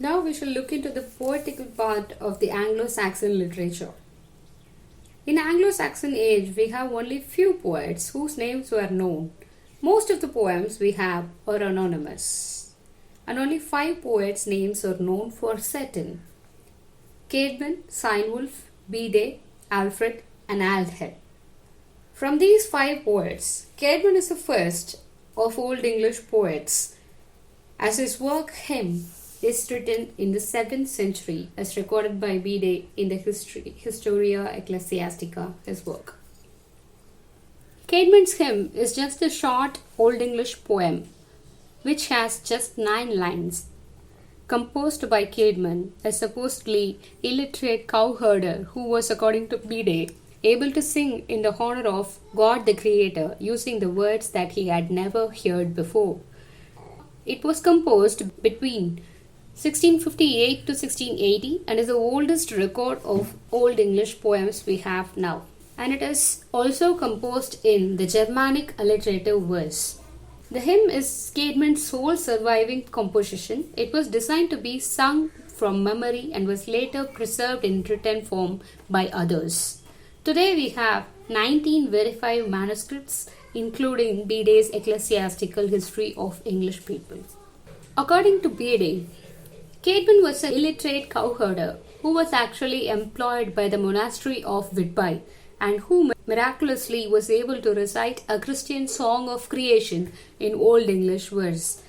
Now we shall look into the poetical part of the Anglo-Saxon literature. In Anglo-Saxon age, we have only few poets whose names were known. Most of the poems we have are anonymous. And only 5 poets' names are known for certain. Caedmon, Cynewulf, Bede, Alfred and Aldhelm. From these 5 poets, Caedmon is the first of Old English poets, as his work Hymn is written in the 7th century as recorded by Bede in the Historia Ecclesiastica, his work. Caedmon's Hymn is just a short Old English poem which has just 9 lines, composed by Caedmon, a supposedly illiterate cowherder who was, according to Bede, able to sing in the honor of God the Creator using the words that he had never heard before. It was composed between 1658 to 1680 and is the oldest record of Old English poems we have now. And it is also composed in the Germanic alliterative verse. The hymn is Caedmon's sole surviving composition. It was designed to be sung from memory and was later preserved in written form by others. Today we have 19 verified manuscripts, including Bede's Ecclesiastical History of English People. According to Bede, Caedmon was an illiterate cowherder who was actually employed by the monastery of Whitby and who miraculously was able to recite a Christian song of creation in Old English verse.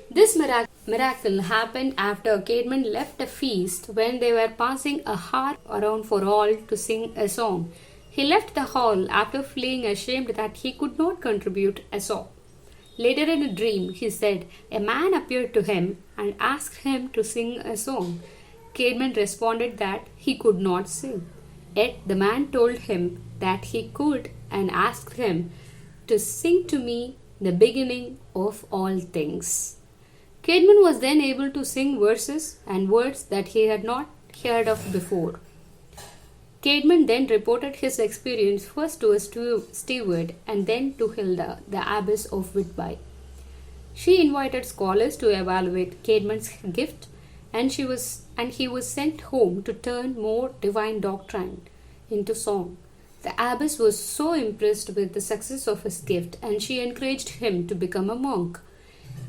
This miracle happened after Caedmon left a feast when they were passing a harp around for all to sing a song. He left the hall after feeling ashamed that he could not contribute a song. Later in a dream, he said, a man appeared to him and asked him to sing a song. Caedmon responded that he could not sing. Yet the man told him that he could and asked him to sing to me the beginning of all things. Caedmon was then able to sing verses and words that he had not heard of before. Caedmon then reported his experience first to a steward and then to Hilda, the abbess of Whitby. She invited scholars to evaluate Caedmon's gift, and he was sent home to turn more divine doctrine into song. The abbess was so impressed with the success of his gift, and she encouraged him to become a monk.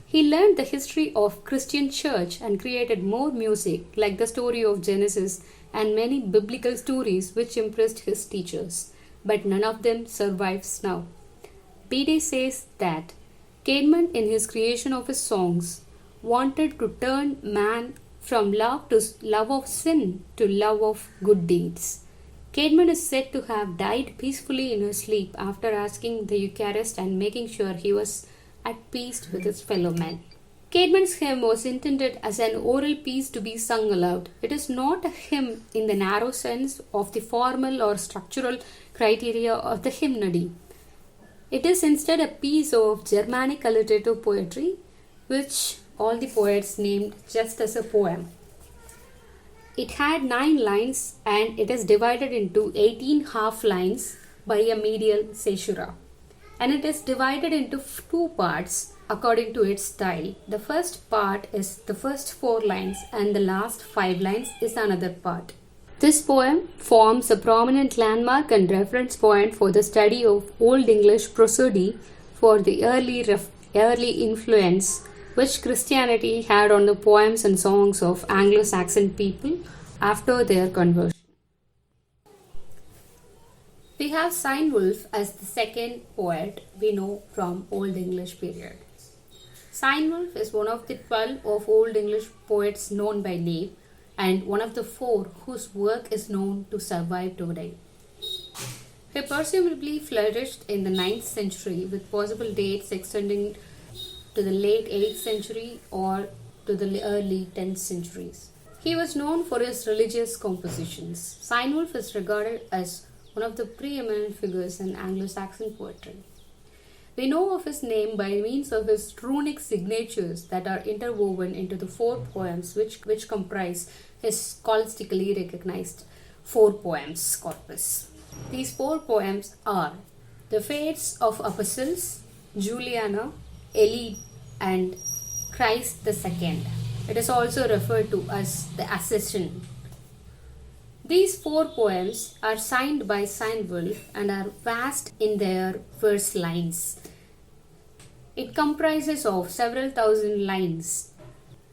He learned the history of Christian church and created more music, like the story of Genesis and many biblical stories which impressed his teachers, but none of them survives now. Bede says that Caedmon, in his creation of his songs, wanted to turn man from love of sin to love of good deeds. Caedmon is said to have died peacefully in his sleep after asking the Eucharist and making sure he was at peace with his fellow men. Caedmon's hymn was intended as an oral piece to be sung aloud. It is not a hymn in the narrow sense of the formal or structural criteria of the hymnody. It is instead a piece of Germanic alliterative poetry, which all the poets named just as a poem. It had 9 lines and it is divided into 18 half lines by a medial caesura. And it is divided into 2 parts according to its style. The first part is the first 4 lines and the last 5 lines is another part. This poem forms a prominent landmark and reference point for the study of Old English prosody for the early influence which Christianity had on the poems and songs of Anglo-Saxon people after their conversion. We have Cynewulf as the second poet we know from Old English period. Cynewulf is one of the 12 of Old English poets known by name and one of the 4 whose work is known to survive today. He presumably flourished in the 9th century with possible dates extending to the late 8th century or to the early 10th centuries. He was known for his religious compositions. Cynewulf is regarded as one of the preeminent figures in Anglo-Saxon poetry. We know of his name by means of his runic signatures that are interwoven into the 4 poems which comprise his scholastically recognized 4 poems corpus. These 4 poems are The Fates of Apostles, Juliana, Elide and Christ the Second. It is also referred to as the Accession. These four poems are signed by Cynewulf and are vast in their verse lines. It comprises of several thousand lines.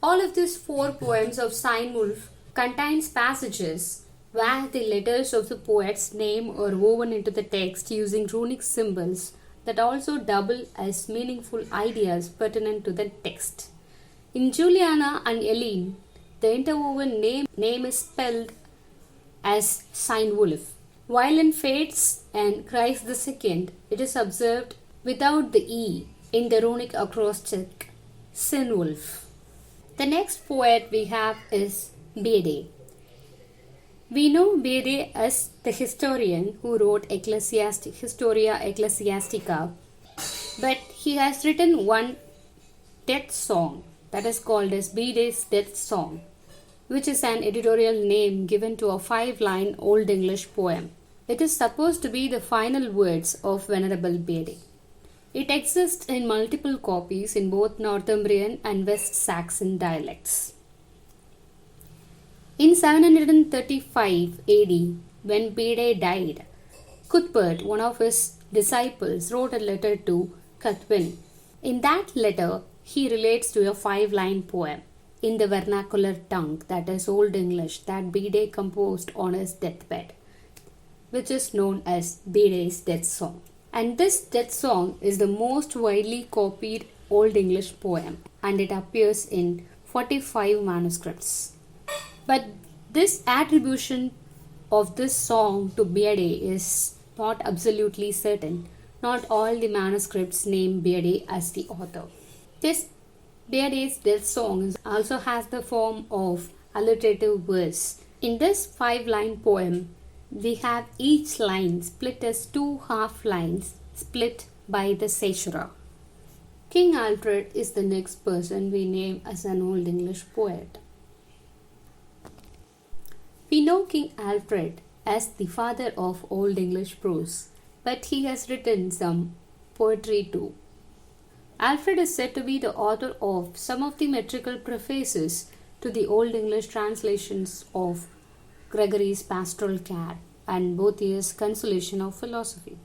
All of these four poems of Cynewulf contains passages where the letters of the poet's name are woven into the text using runic symbols that also double as meaningful ideas pertinent to the text. In Juliana and Eileen, the interwoven name is spelled as Cynewulf, while in Fates and Christ the Second, it is observed without the E in the runic acrostic Cynewulf. The next poet we have is Bede. We know Bede as the historian who wrote Historia Ecclesiastica, but he has written one death song that is called as Bede's Death Song, which is an editorial name given to a 5-line Old English poem. It is supposed to be the final words of Venerable Bede. It exists in multiple copies in both Northumbrian and West Saxon dialects. In 735 AD, when Bede died, Cuthbert, one of his disciples, wrote a letter to Cuthwin. In that letter, he relates to a 5-line poem in the vernacular tongue, that is Old English, that Bede composed on his deathbed, which is known as Bede's Death Song. And this death song is the most widely copied Old English poem, and it appears in 45 manuscripts. But this attribution of this song to Bede is not absolutely certain. Not all the manuscripts name Bede as the author. This Bede's Death Song also has the form of alliterative verse. In this 5-line poem, we have each line split as 2 half lines split by the caesura. King Alfred is the next person we name as an Old English poet. We know King Alfred as the father of Old English prose, but he has written some poetry too. Alfred is said to be the author of some of the metrical prefaces to the Old English translations of Gregory's Pastoral Care and Boethius' Consolation of Philosophy.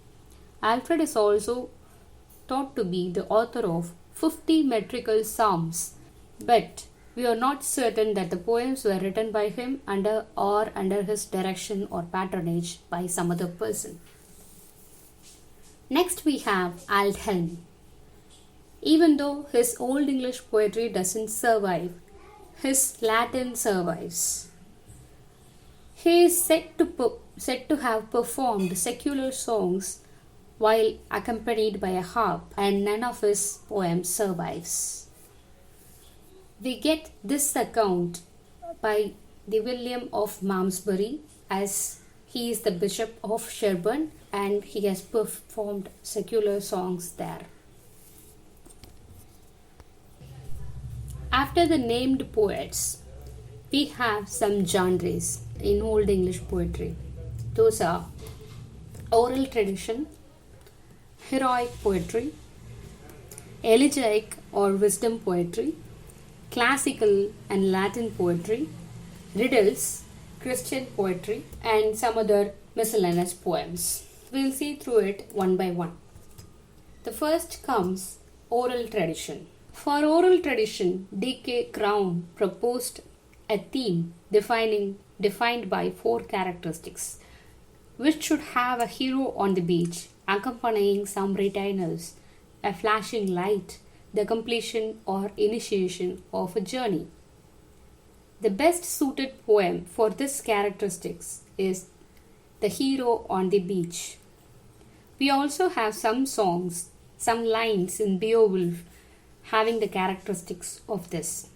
Alfred is also thought to be the author of 50 metrical psalms, but we are not certain that the poems were written by him under his direction or patronage by some other person. Next we have Aldhelm. Even though his Old English poetry doesn't survive, his Latin survives. He is said to have performed secular songs while accompanied by a harp, and none of his poems survives. We get this account by the William of Malmesbury, as he is the Bishop of Sherborne and he has performed secular songs there. After the named poets, we have some genres in Old English poetry. Those are oral tradition, heroic poetry, elegiac or wisdom poetry, classical and Latin poetry, riddles, Christian poetry, and some other miscellaneous poems. We'll see through it one by one. The first comes oral tradition. For oral tradition, D.K. Crown proposed a theme defined by 4 characteristics, which should have a hero on the beach, accompanying some retainers, a flashing light, the completion or initiation of a journey. The best suited poem for this characteristics is The Hero on the Beach. We also have some songs, some lines in Beowulf having the characteristics of this.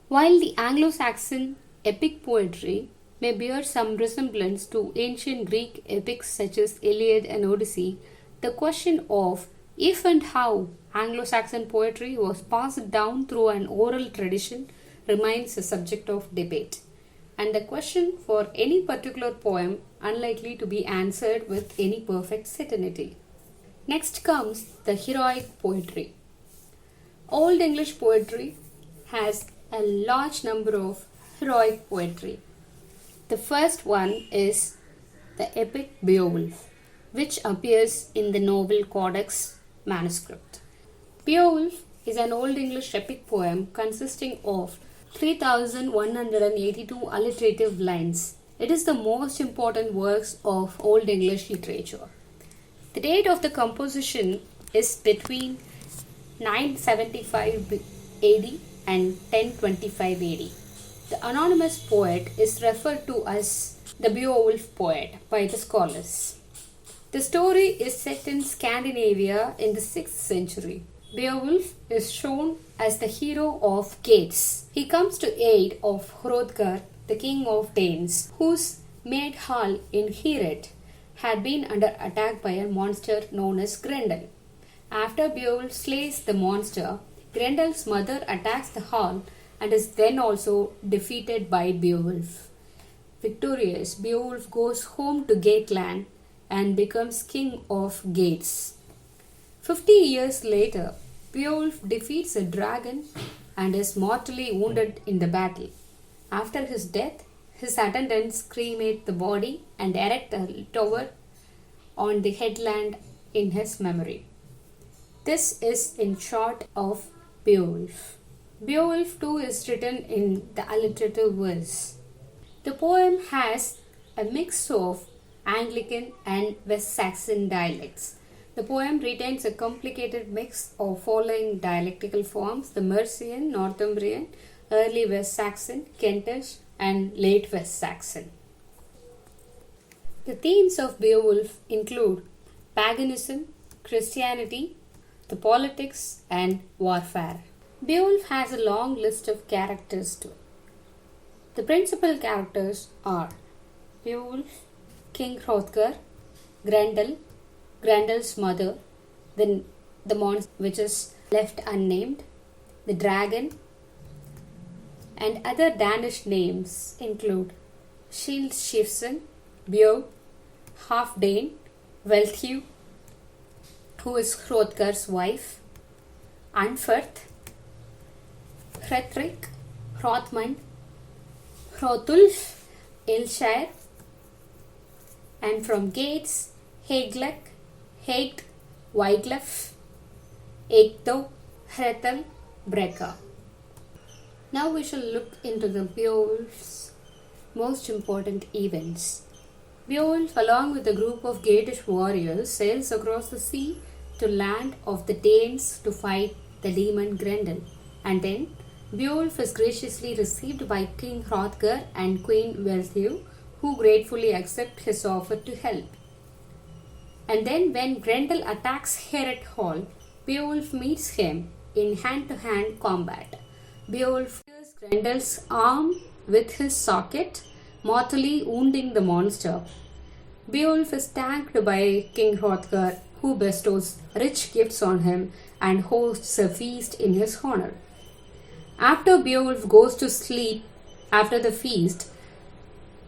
While the Anglo-Saxon epic poetry may bear some resemblance to ancient Greek epics such as Iliad and Odyssey, the question of if and how Anglo-Saxon poetry was passed down through an oral tradition remains a subject of debate, and the question for any particular poem unlikely to be answered with any perfect certainty. Next comes the heroic poetry. Old English poetry has a large number of heroic poetry. The first one is the epic Beowulf, which appears in the novel Codex manuscript. Beowulf is an Old English epic poem consisting of 3,182 alliterative lines. It is the most important works of Old English literature. The date of the composition is between 975 AD and 1025 AD. The anonymous poet is referred to as the Beowulf poet by the scholars. The story is set in Scandinavia in the 6th century. Beowulf is shown as the hero of Geats. He comes to aid of Hrothgar, the king of Danes, whose maid Hall in Heorot had been under attack by a monster known as Grendel. After Beowulf slays the monster, Grendel's mother attacks the Hall and is then also defeated by Beowulf. Victorious, Beowulf goes home to Geatland and becomes king of Geats. 50 years later, Beowulf defeats a dragon and is mortally wounded in the battle. After his death, his attendants cremate the body and erect a tower on the headland in his memory. This is in short of Beowulf. Beowulf too is written in the alliterative verse. The poem has a mix of Anglican and West Saxon dialects. The poem retains a complicated mix of following dialectical forms: the Mercian, Northumbrian, early West Saxon, Kentish, and late West Saxon. The themes of Beowulf include paganism, Christianity, the politics, and warfare. Beowulf has a long list of characters too. The principal characters are Beowulf, King Hrothgar, Grendel, Grendel's mother, then the monster which is left unnamed, the dragon, and other Danish names include Skildschiftsen, Beowulf, Halfdane, Wealhtheow, who is Hrothgar's wife, Unferth, Hrethric, Hrothmund, Hrothulf, Ailshire, and from Geats, Hygelac, Hegt, Wiglaf, Ecgtheow, Hrethel, Breca. Now we shall look into the Beowulf's most important events. Beowulf, along with a group of Geatish warriors, sails across the sea to land of the Danes to fight the demon Grendel. And then Beowulf is graciously received by King Hrothgar and Queen Wealhtheow, who gratefully accept his offer to help. And then when Grendel attacks Heorot Hall, Beowulf meets him in hand-to-hand combat. Beowulf pierces Grendel's arm with his socket, mortally wounding the monster. Beowulf is thanked by King Hrothgar, who bestows rich gifts on him and hosts a feast in his honor. After Beowulf goes to sleep after the feast,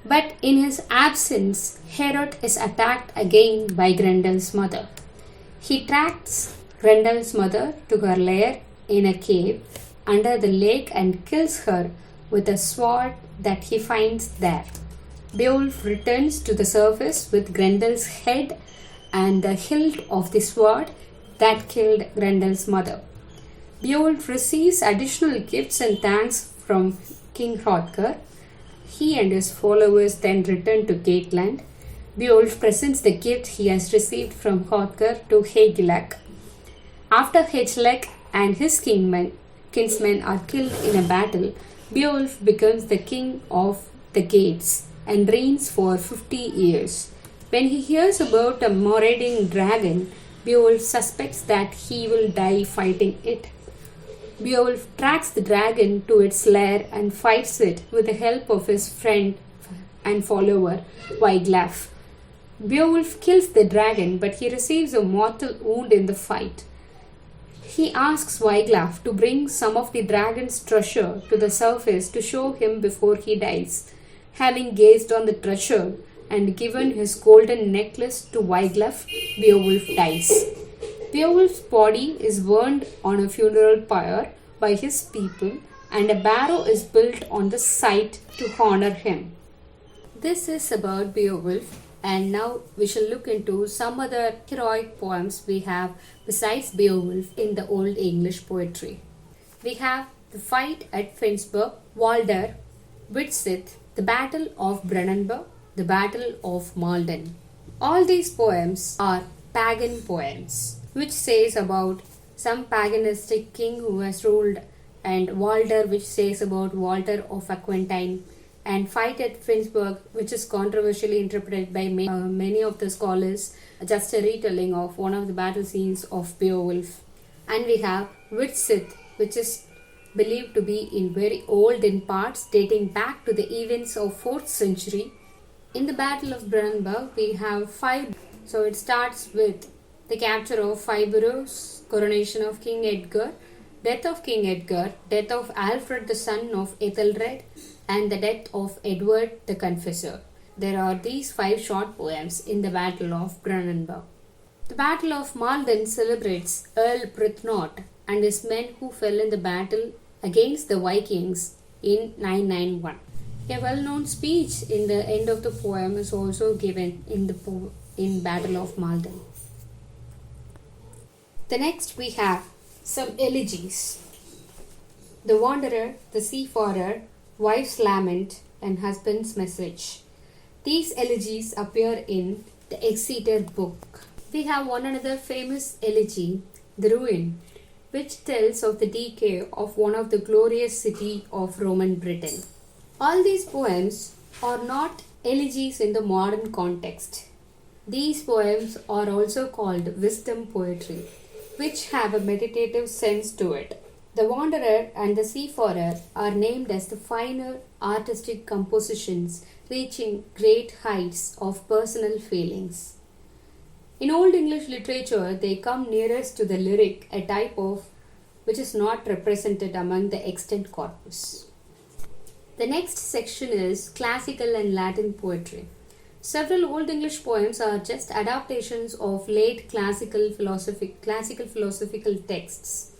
but in his absence, Heorot is attacked again by Grendel's mother. He tracks Grendel's mother to her lair in a cave under the lake and kills her with a sword that he finds there. Beowulf returns to the surface with Grendel's head and the hilt of the sword that killed Grendel's mother. Beowulf receives additional gifts and thanks from King Hrothgar. He and his followers then return to Geatland. Beowulf presents the gift he has received from Hrothgar to Hygelac. After Hygelac and his kinsmen are killed in a battle, Beowulf becomes the king of the Geats and reigns for 50 years. When he hears about a marauding dragon, Beowulf suspects that he will die fighting it. Beowulf tracks the dragon to its lair and fights it with the help of his friend and follower, Wiglaf. Beowulf kills the dragon, but he receives a mortal wound in the fight. He asks Wiglaf to bring some of the dragon's treasure to the surface to show him before he dies. Having gazed on the treasure and given his golden necklace to Wiglaf, Beowulf dies. Beowulf's body is burned on a funeral pyre by his people and a barrow is built on the site to honor him. This is about Beowulf, and now we shall look into some other heroic poems we have besides Beowulf in the Old English poetry. We have the fight at Finnsburg, Walder, Widsith, the Battle of Brennenburg, the Battle of Malden. All these poems are pagan poems, which says about some paganistic king who has ruled, and Walder, which says about Walter of Aquitaine, and fight at Finnsburg, which is controversially interpreted by many of the scholars, just a retelling of one of the battle scenes of Beowulf. And we have Widsith, which is believed to be in very old in parts, dating back to the events of 4th century. In the Battle of Brennenburg, we have 5. So it starts with the capture of 5 boroughs, coronation of King Edgar, death of King Edgar, death of Alfred the son of Ethelred, and the death of Edward the Confessor. There are these 5 short poems in the Battle of Brennenburg. The Battle of Malden celebrates Earl Brythnoth and his men who fell in the battle against the Vikings in 991. A well-known speech in the end of the poem is also given in Battle of Malden. The next we have some elegies. The Wanderer, the Seafarer, Wife's Lament, and Husband's Message. These elegies appear in the Exeter book. We have one another famous elegy, The Ruin, which tells of the decay of one of the glorious city of Roman Britain. All these poems are not elegies in the modern context. These poems are also called wisdom poetry, which have a meditative sense to it. The Wanderer and the Seafarer are named as the finer artistic compositions reaching great heights of personal feelings. In Old English literature, they come nearest to the lyric, a type of which is not represented among the extant corpus. The next section is classical and Latin poetry. Several Old English poems are just adaptations of late classical philosophical texts.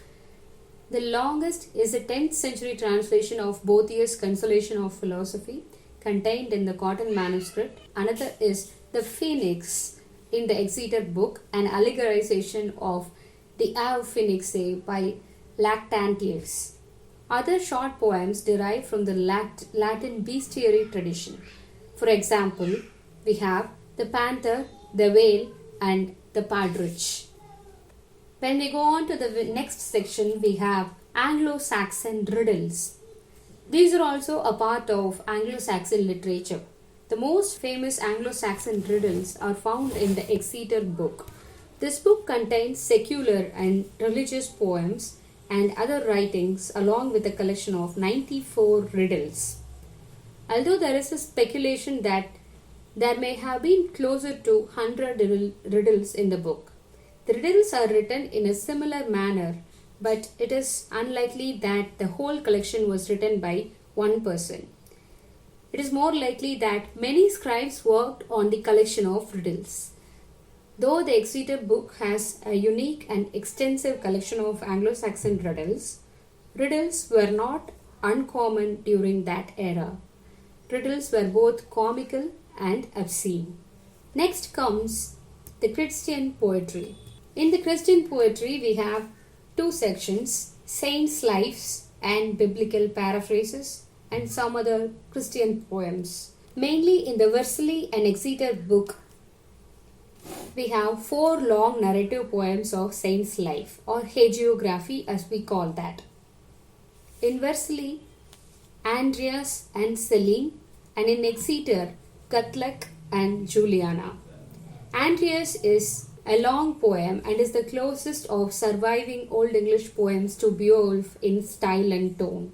The longest is a 10th century translation of Boethius' Consolation of Philosophy, contained in the Cotton manuscript. Another is The Phoenix in the Exeter book, an allegorization of the Ave Phoenixae by Lactantius. Other short poems derive from the Latin bestiary tradition. For example, we have The Panther, The Whale, and The Partridge. When we go on to the next section, we have Anglo-Saxon riddles. These are also a part of Anglo-Saxon literature. The most famous Anglo-Saxon riddles are found in the Exeter book. This book contains secular and religious poems and other writings along with a collection of 94 riddles. Although there is a speculation that there may have been closer to 100 riddles in the book. The riddles are written in a similar manner, but it is unlikely that the whole collection was written by one person. It is more likely that many scribes worked on the collection of riddles. Though the Exeter book has a unique and extensive collection of Anglo-Saxon riddles, riddles were not uncommon during that era. Riddles were both comical and obscene. Next comes the Christian poetry. In the Christian poetry, we have 2 sections, saints' lives and biblical paraphrases, and some other Christian poems. Mainly in the Vercelli and Exeter book, we have 4 long narrative poems of saints' life, or hagiography as we call that. In Vercelli, Andreas and Celine, and in Exeter, Guthlac and Juliana. Andreas is a long poem and is the closest of surviving Old English poems to Beowulf in style and tone.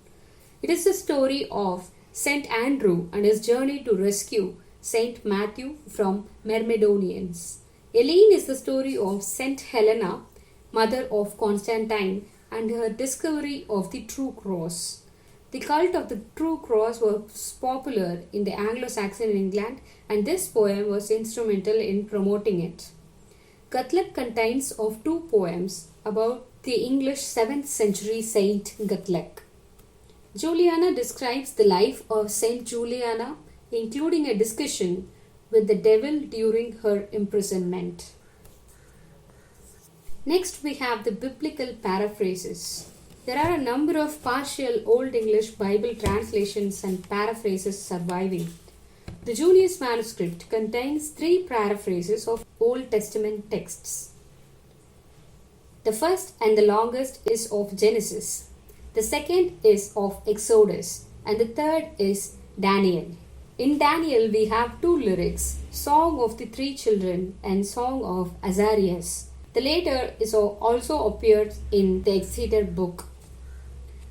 It is the story of St. Andrew and his journey to rescue St. Matthew from Myrmidonians. Helene is the story of St. Helena, mother of Constantine, and her discovery of the true cross. The cult of the true cross was popular in the Anglo-Saxon England, and this poem was instrumental in promoting it. Guthlac contains of 2 poems about the English 7th century Saint Guthlac. Juliana describes the life of Saint Juliana, including a discussion with the devil during her imprisonment. Next, we have the biblical paraphrases. There are a number of partial Old English Bible translations and paraphrases surviving. The Junius manuscript contains 3 paraphrases of Old Testament texts. The first and the longest is of Genesis. The second is of Exodus. And the third is Daniel. In Daniel, we have 2 lyrics, Song of the 3 Children and Song of Azarias. The latter is also appeared in the Exeter book.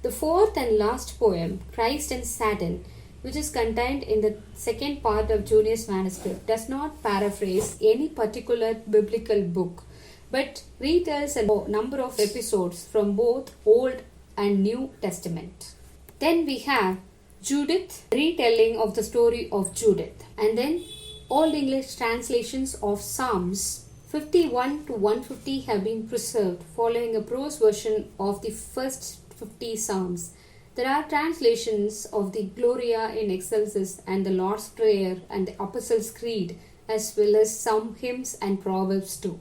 The fourth and last poem, Christ and Satan, which is contained in the second part of Junius manuscript, does not paraphrase any particular biblical book, but retells a number of episodes from both Old and New Testament. Then we have Judith, retelling of the story of Judith, and then Old English translations of Psalms 51 to 150 have been preserved following a prose version of the first 50 Psalms. There are translations of the Gloria in Excelsis and the Lord's Prayer and the Apostles' Creed, as well as some hymns and proverbs too.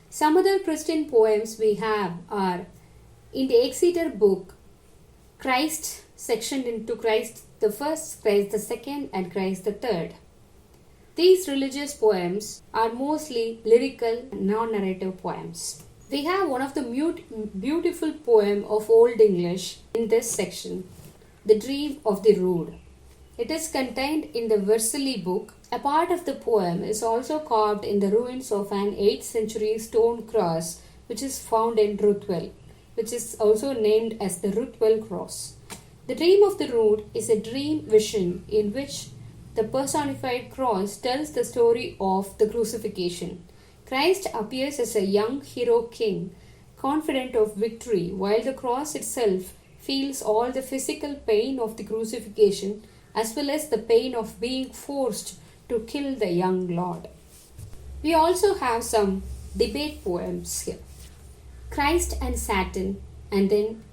Some other Christian poems we have are in the Exeter book, Christ sectioned into Christ the first, Christ the second, and Christ the third. These religious poems are mostly lyrical, non-narrative poems. We have one of the beautiful poem of Old English in this section, The Dream of the Rood. It is contained in the Vercelli book. A part of the poem is also carved in the ruins of an 8th century stone cross which is found in Ruthwell, which is also named as the Ruthwell Cross. The Dream of the Rood is a dream vision in which the personified cross tells the story of the crucifixion. Christ appears as a young hero king, confident of victory, while the cross itself feels all the physical pain of the crucifixion as well as the pain of being forced to kill the young Lord. We also have some debate poems here. Christ and Satan, and then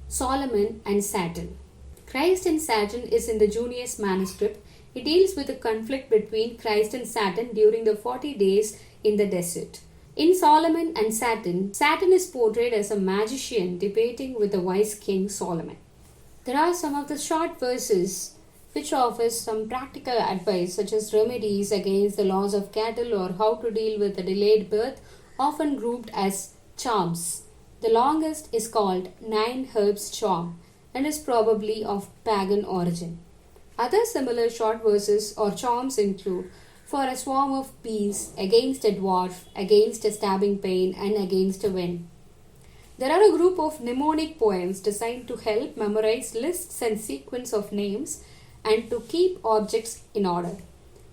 Solomon and Satan. Christ and Satan is in the Junius manuscript. It deals with the conflict between Christ and Satan during the 40 days in the desert. In Solomon and Satan, Satan is portrayed as a magician debating with the wise king Solomon. There are some of the short verses which offers some practical advice such as remedies against the loss of cattle or how to deal with a delayed birth, often grouped as charms. The longest is called 9 Herbs Charm and is probably of pagan origin. Other similar short verses or charms include for a swarm of bees, against a dwarf, against a stabbing pain, and against a wind. There are a group of mnemonic poems designed to help memorize lists and sequence of names and to keep objects in order.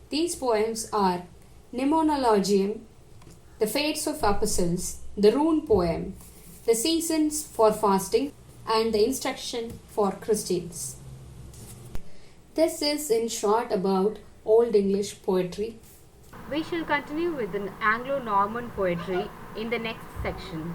These poems are Mnemonologium, the Fates of Apostles, the Rune Poem, the Seasons for Fasting, and the Instruction for Christians. This is in short about Old English poetry. We shall continue with the Anglo-Norman poetry in the next section.